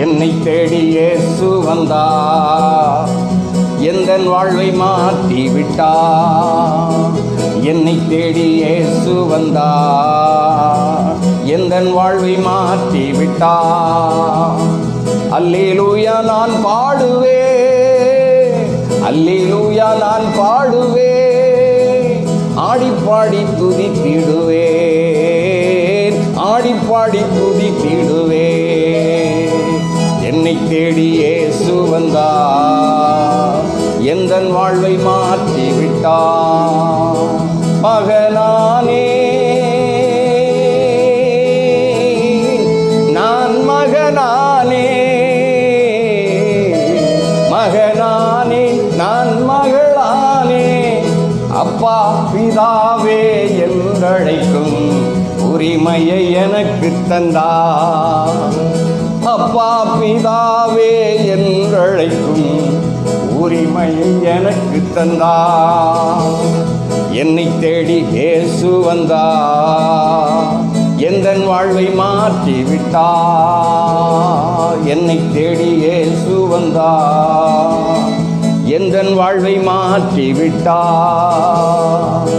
என்னை தேடி இயேசு வந்தார், எந்தன் வாழ்வை மாற்றி விட்டார். என்னை தேடி இயேசு வந்தார், எந்தன் வாழ்வை மாற்றி விட்டார். அல்லேலூயா நான் பாடுவேன், அல்லேலூயா நான் பாடுவேன், ஆடிப்பாடி துதித்திடுவேன், ஆடிப்பாடி துதித்திடுவேன். என்னை தேடி இயேசு வந்தார், எந்தன் வாழ்வை மாற்றி விட்டார். மகனானே நான், மகனானே, மகனானே நான், மகளானே. அப்பா பிதாவே என்றழைக்கும் உரிமையை எனக்கு தந்தார். அப்பா பிதாவே என்றழைக்கும் உரிமையை எனக்கு தந்தார். என்னை தேடி இயேசு வந்தார், எந்தன் வாழ்வை மாற்றி விட்டார். என்னை தேடி இயேசு வந்தார், எந்தன் வாழ்வை மாற்றி விட்டார்.